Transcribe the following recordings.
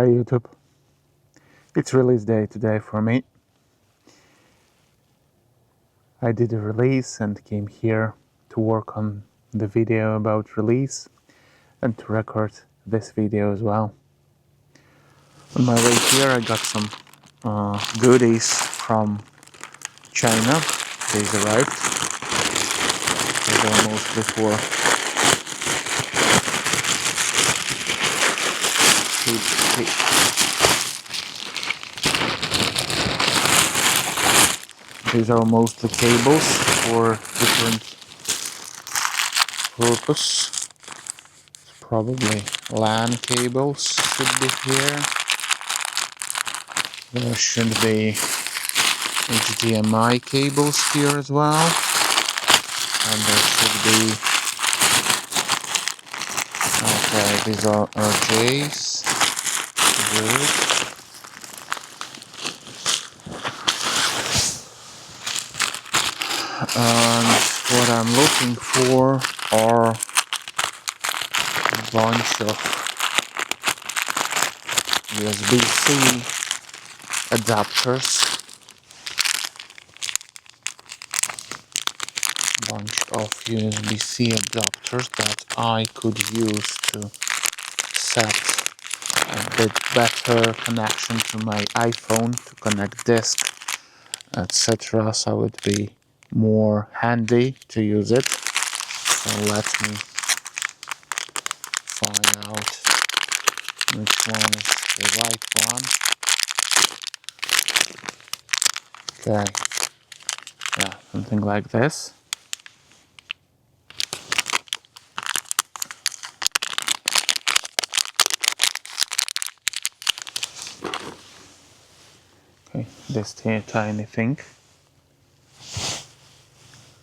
YouTube. It's release day today for me. I did a release and came here to work on the video about release and to record this video as well. On my way here I got some goodies from China. These arrived. These are mostly for These are mostly cables for different purpose. Probably LAN cables should be here. There should be HDMI cables here as well. And there should be... Okay, these are RJs. Good. And what I'm looking for are a bunch of USB-C adapters. Bunch of USB-C adapters that I could use to set a bit better connection to my iPhone, to connect disk, etc. So it would be more handy to use it. So let me find out which one is the right one. Okay, yeah, something like this. Okay, this tiny thing.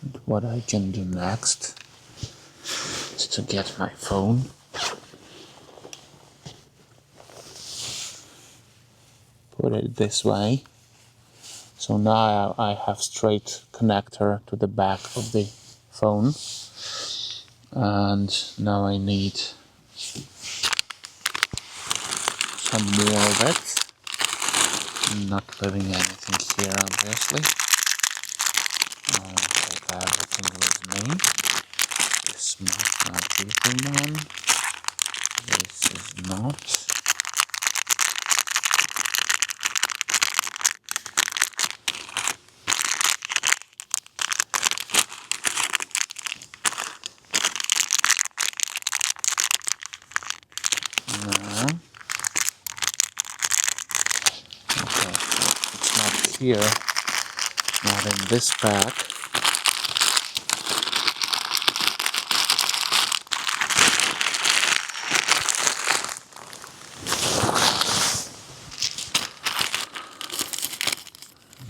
And what I can do next is to get my phone. Put it this way. So now I have straight connector to the back of the phone. And now I need some more of it. I'm not leaving anything here, obviously. I'll take everything with me. This might not be the one. This is not. No. Okay, it's not here. Not in this pack.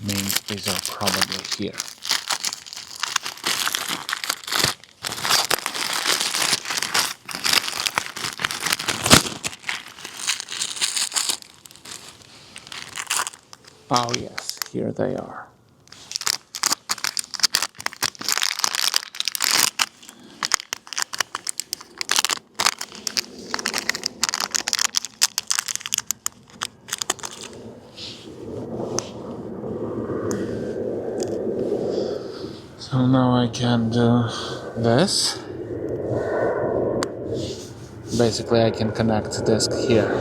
Means these are probably here. Oh yes, here they are. So now I can do this. Basically I can connect the disk here.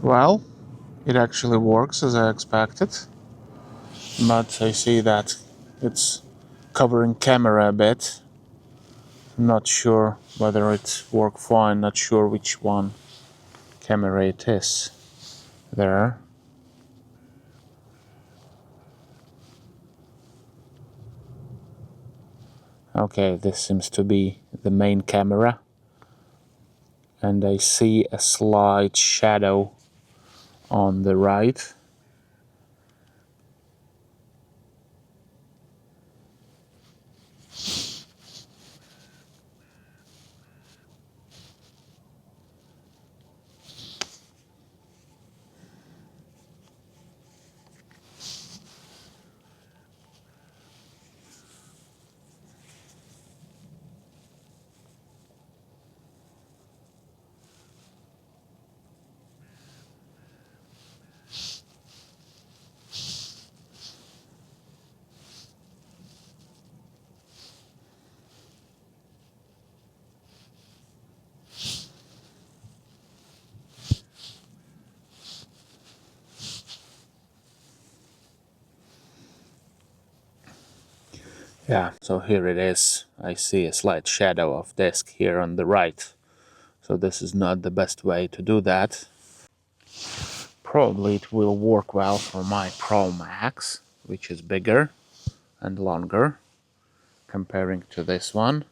Well, it actually works as I expected, but I see that it's covering camera a bit. I'm not sure whether it worked fine, not sure which one camera it is there. Okay, this seems to be the main camera, and I see a slight shadow on the right. Yeah, so here it is. I see a slight shadow of disk here on the right. So this is not the best way to do that. Probably it will work well for my Pro Max, which is bigger and longer comparing to this one.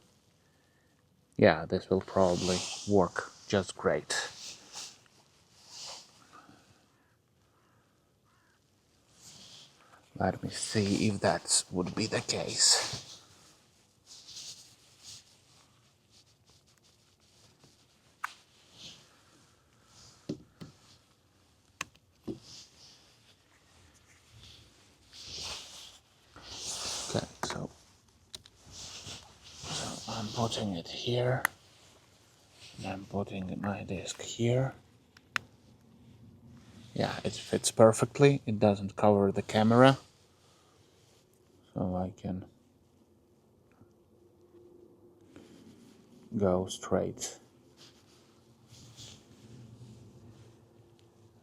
Yeah, this will probably work just great. Let me see if that would be the case. Okay, so I'm putting it here, and I'm putting my disk here. Yeah, it fits perfectly. It doesn't cover the camera, so I can go straight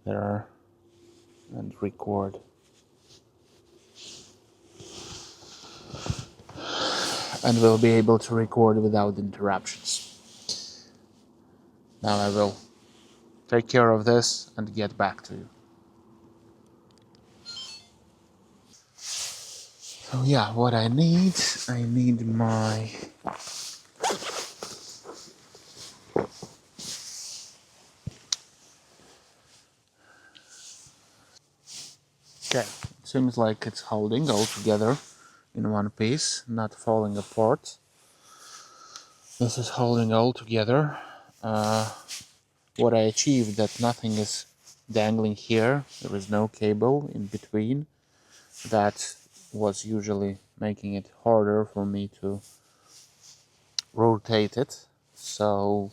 there and record. And we'll be able to record without interruptions. Now I will take care of this and get back to you. So yeah, what I need my okay. It seems like it's holding all together in one piece, not falling apart. This is holding all together. What I achieved that nothing is dangling here. There is no cable in between. That was usually making it harder for me to rotate it. So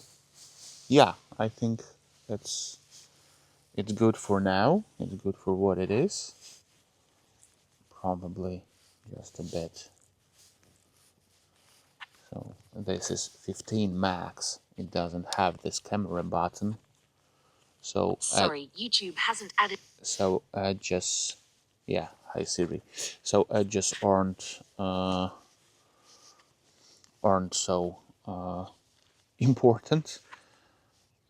yeah, I think it's good for now. It's good for what it is. Probably just a bit. So this is 15 max. It doesn't have this camera button. So sorry, YouTube hasn't added. So just yeah, hi Siri. So just aren't so important,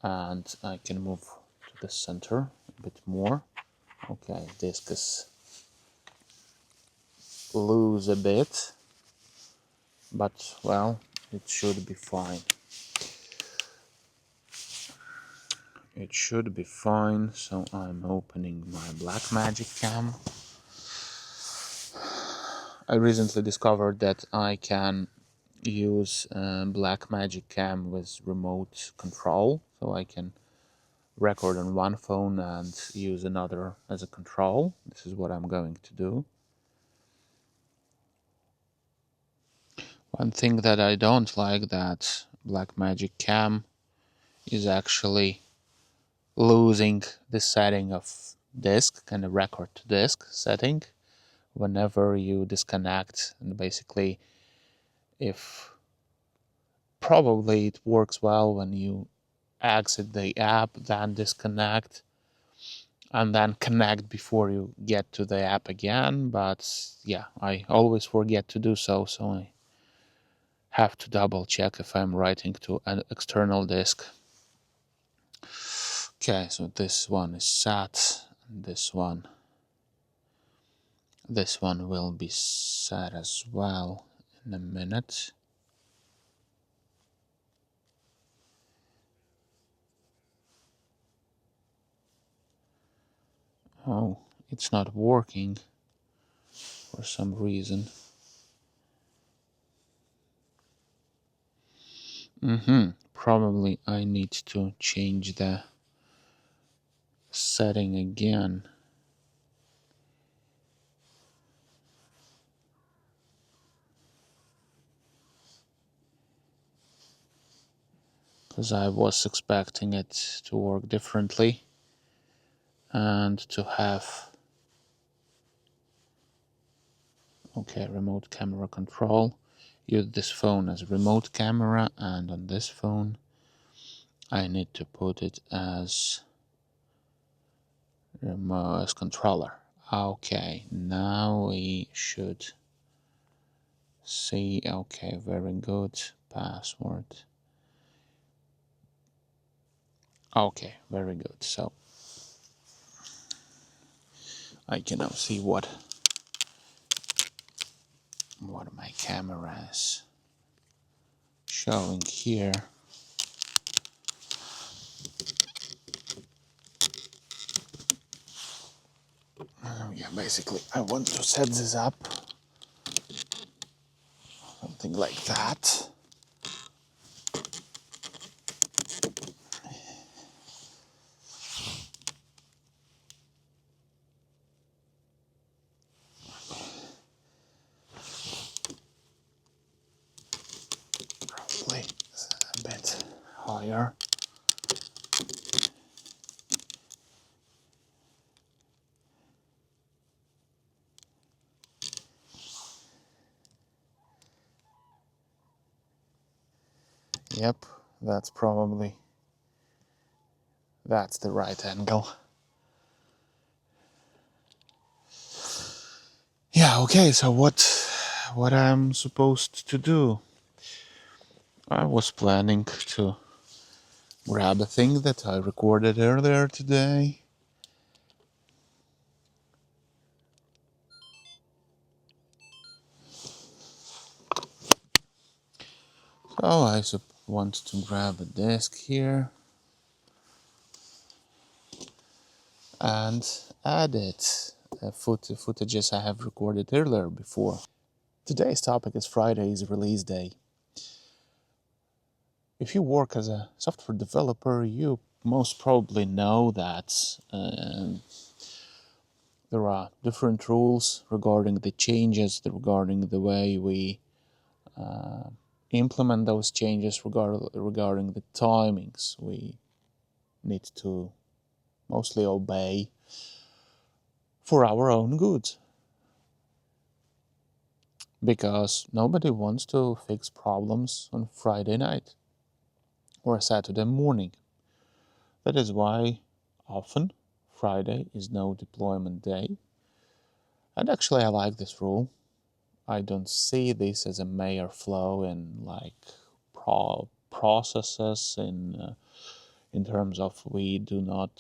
and I can move to the center a bit more. Okay, disk is loose a bit, but well, it should be fine. It should be fine. So I'm opening my Blackmagic cam. I recently discovered that I can use Blackmagic cam with remote control, so I can record on one phone and use another as a control. This is what I'm going to do. One thing that I don't like that Blackmagic cam is actually losing the setting of disk, kind of record to disk setting, whenever you disconnect. And basically, if probably it works well when you exit the app, then disconnect, and then connect before you get to the app again. But yeah, I always forget to do so, so I have to double check if I'm writing to an external disk. Okay, so this one is set, and this one will be set as well in a minute. Oh, it's not working for some reason. Probably I need to change the setting again. Because I was expecting it to work differently and to have remote camera control. Use this phone as remote camera, and on this phone I need to put it as controller. Okay, now we should See, okay, very good. Password. Okay, very good. So I can now see what my camera is showing here. Yeah, basically I want to set this up something like that. Probably a bit higher. Yep, that's the right angle. Yeah, okay, so what I'm supposed to do? I was planning to grab a thing that I recorded earlier today. So I want to grab a desk here and add it. Footages I have recorded earlier before. Today's topic is Friday's release day. If you work as a software developer, you most probably know that there are different rules regarding the changes, regarding the way we implement those changes, regarding the timings we need to mostly obey for our own good. Because nobody wants to fix problems on Friday night or Saturday morning. That is why often Friday is no deployment day. And actually I like this rule. I don't see this as a major flaw in processes in terms of we cannot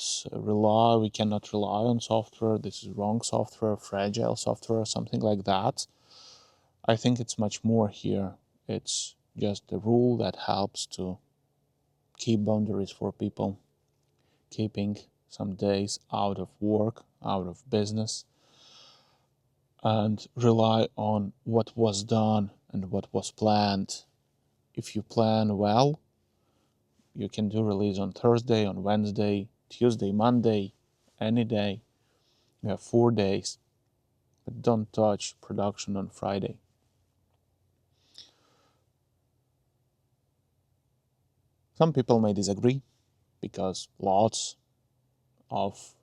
rely on software, this is wrong software, fragile software, something like that. I think it's much more here. It's just a rule that helps to keep boundaries for people, keeping some days out of work, out of business, and rely on what was done and what was planned. If you plan well, you can do release on Thursday, on Wednesday, Tuesday, Monday, any day. You have 4 days, but don't touch production on Friday. Some people may disagree because lots of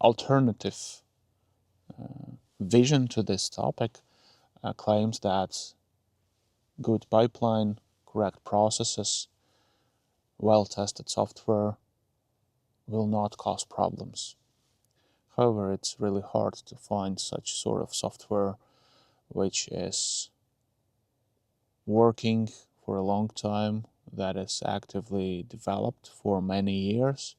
alternative vision to this topic claims that good pipeline, correct processes, well-tested software will not cause problems. However, it's really hard to find such sort of software which is working for a long time, that is actively developed for many years,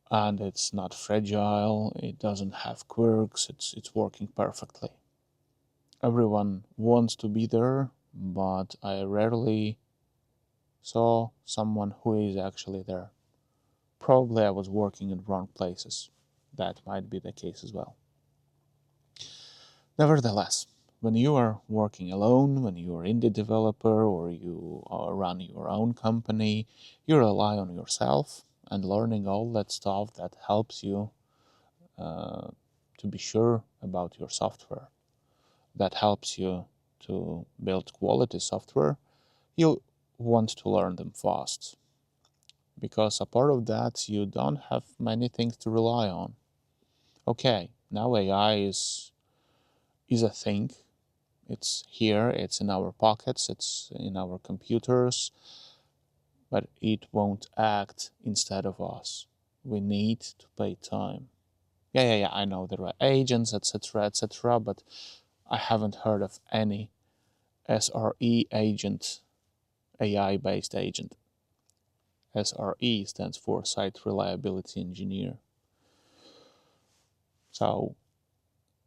and it's not fragile, it doesn't have quirks, it's working perfectly. Everyone wants to be there, but I rarely saw someone who is actually there. Probably I was working in wrong places. That might be the case as well. Nevertheless, when you are working alone, when you are indie developer or you run your own company, you rely on yourself and learning all that stuff that helps you to be sure about your software, that helps you to build quality software. You want to learn them fast, because a part of that you don't have many things to rely on. Okay, now AI is a thing. It's here, it's in our pockets, it's in our computers, but it won't act instead of us. We need to pay time. Yeah, I know there are agents, etc., etc., but I haven't heard of any SRE agent, AI-based agent. SRE stands for Site Reliability Engineer. So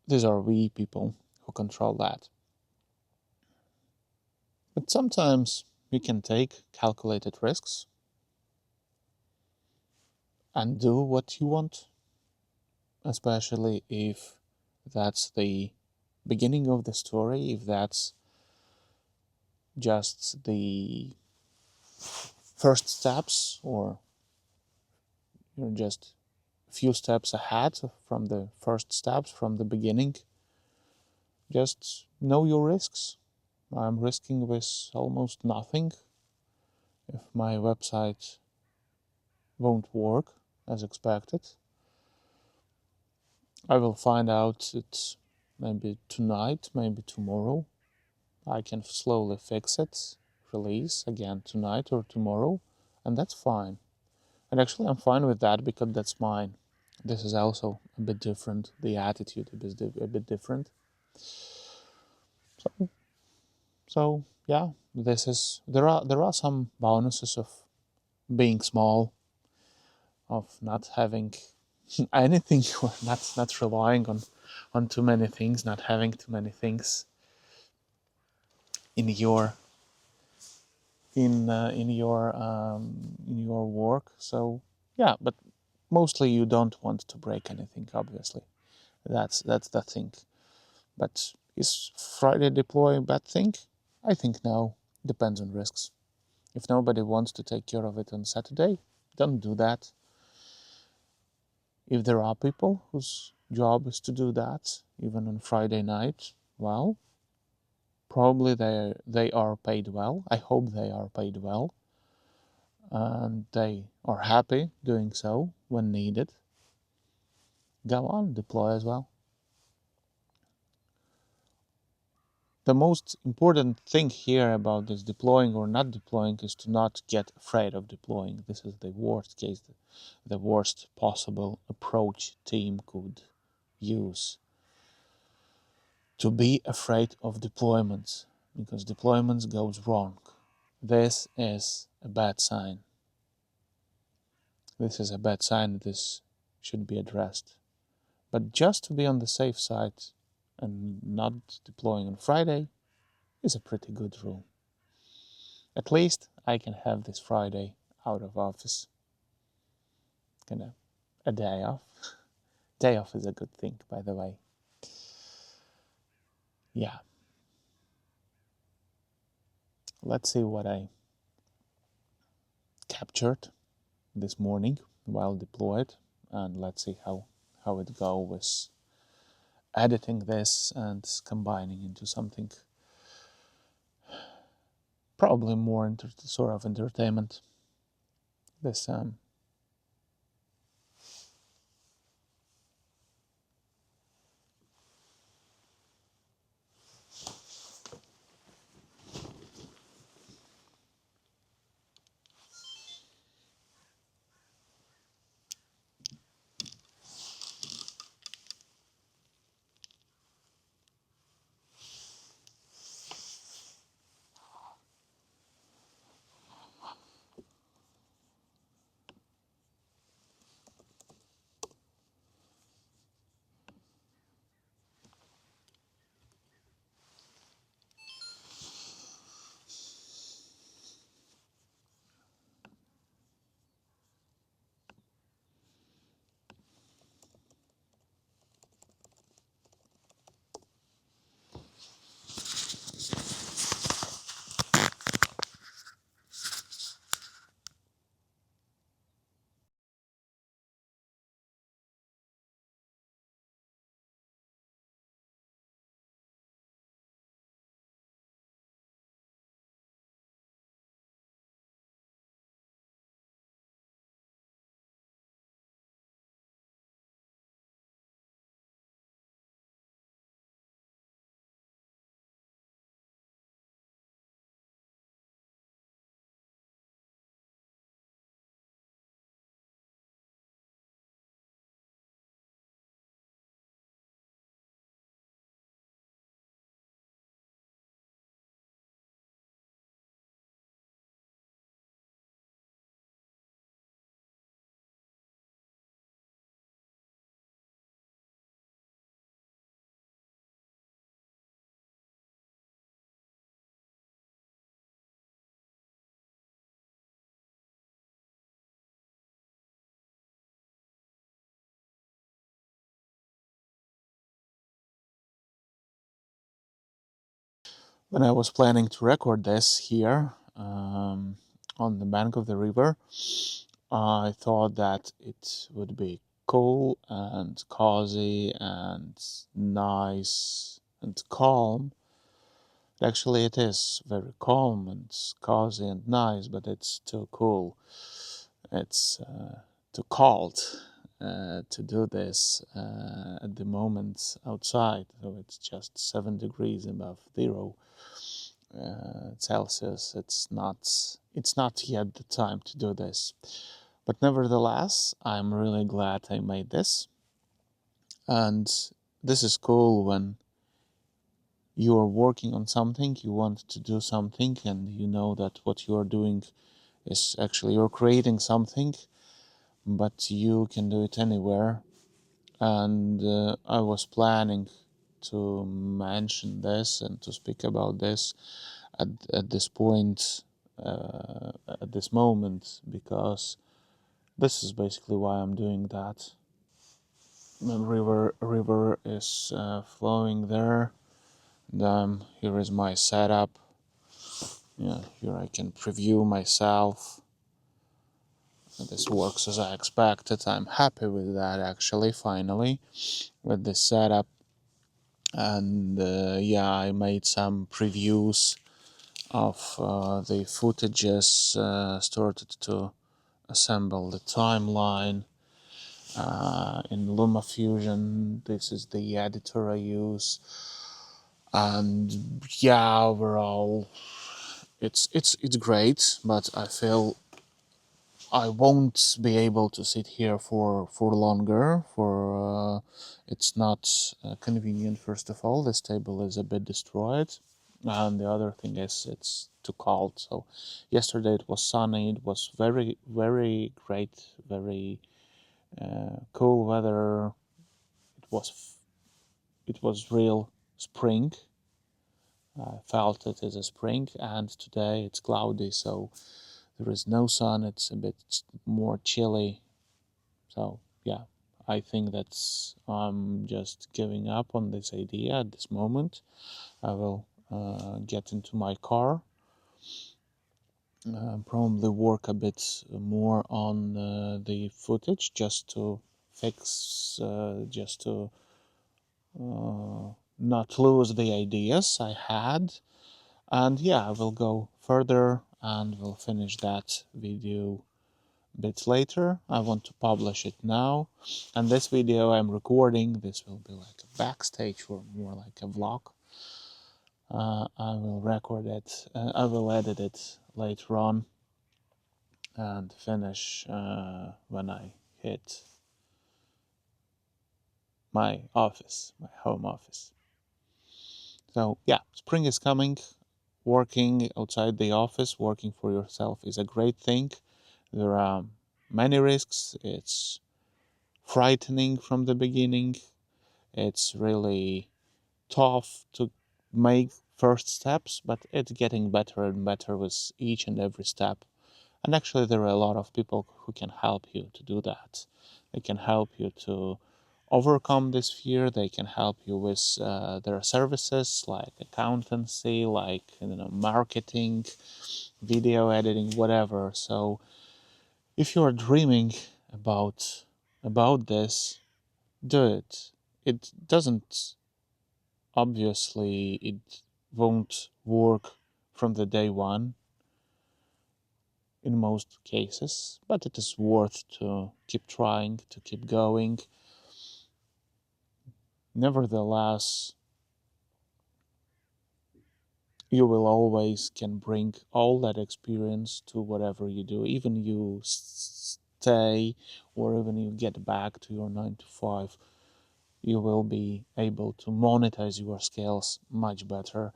these are we people who control that. But sometimes you can take calculated risks and do what you want, especially if that's the beginning of the story, if that's just the first steps, or you're just a few steps ahead from the first steps from the beginning. Just know your risks. I'm risking with almost nothing. If my website won't work as expected, I will find out it maybe tonight, maybe tomorrow. I can slowly fix it, release again tonight or tomorrow, and that's fine. And actually I'm fine with that because that's mine. This is also a bit different. The attitude is a bit different. So yeah, there are some bonuses of being small, of not having anything, or not relying on too many things, not having too many things in your in your work. So yeah, but mostly you don't want to break anything. Obviously, that's the thing. But is Friday deploy a bad thing? I think no. Depends on risks. If nobody wants to take care of it on Saturday, don't do that. If there are people whose job is to do that, even on Friday night, well, probably they are paid well. I hope they are paid well, and they are happy doing so when needed. Go on, deploy as well. The most important thing here about this deploying or not deploying is to not get afraid of deploying. This is the worst case, the worst possible approach team could use. To be afraid of deployments, because deployments goes wrong. This is a bad sign. This is a bad sign. This should be addressed. But just to be on the safe side and not deploying on Friday is a pretty good rule. At least I can have this Friday out of office. Kind of a day off. Day off is a good thing, by the way. Yeah. Let's see what I captured this morning while deployed, and let's see how it goes with editing this and combining into something probably more sort of entertainment. This When I was planning to record this here on the bank of the river, I thought that it would be cool and cozy and nice and calm. Actually, it is very calm and cozy and nice, but it's too cool. It's too cold to do this at the moment outside. So it's just 7 degrees above zero Celsius. It's not yet the time to do this. But nevertheless, I'm really glad I made this. And this is cool when you're working on something, you want to do something, and you know that what you're doing is actually you're creating something, but you can do it anywhere. And I was planning to mention this and to speak about this at this point, at this moment, because this is basically why I'm doing that. The river is flowing there. And here is my setup. Yeah, here I can preview myself. This works as I expected. I'm happy with that actually, finally, with this setup. And yeah, I made some previews of the footages, started to assemble the timeline in LumaFusion. This is the editor I use. And yeah, overall, it's great, but I feel I won't be able to sit here for longer. It's not convenient. First of all, this table is a bit destroyed, and the other thing is it's too cold. So yesterday it was sunny. It was very great, very cool weather. It was real spring. I felt it as a spring, and today it's cloudy, so there is no sun. It's a bit more chilly. So yeah, I think that's I'm just giving up on this idea at this moment. I will get into my car, probably work a bit more on the footage just to fix, just to not lose the ideas I had. And yeah, I will go further and we'll finish that video a bit later. I want to publish it now. And this video I'm recording, this will be like a backstage or more like a vlog. I will record it, I will edit it later on and finish when I hit my office, my home office. So yeah, spring is coming. Working outside the office, working for yourself is a great thing. There are many risks. It's frightening from the beginning. It's really tough to make first steps, but it's getting better and better with each and every step. And actually, there are a lot of people who can help you to do that. They can help you to overcome this fear. They can help you with their services like accountancy, like marketing, video editing, whatever. So if you are dreaming about this, do it. It doesn't obviously it won't work from the day one in most cases, but it is worth to keep trying, to keep going. Nevertheless, you will always can bring all that experience to whatever you do, even you stay or even you get back to your 9 to 5, you will be able to monetize your skills much better,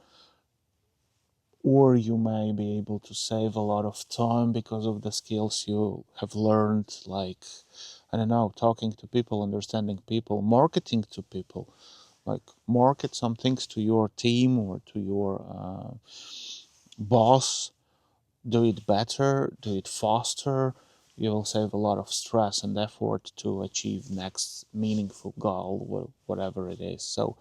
or you may be able to save a lot of time because of the skills you have learned, like, I don't know, talking to people, understanding people, marketing to people, like market some things to your team or to your boss, do it better, do it faster. You will save a lot of stress and effort to achieve next meaningful goal, whatever it is. So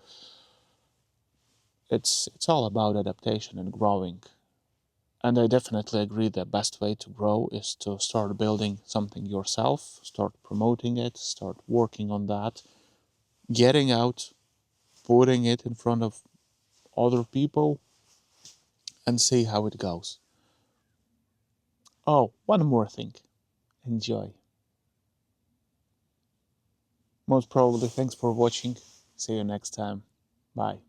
it's all about adaptation and growing. And I definitely agree the best way to grow is to start building something yourself, start promoting it, start working on that, getting out, putting it in front of other people, and see how it goes. Oh, one more thing. Enjoy. Most probably, thanks for watching. See you next time. Bye.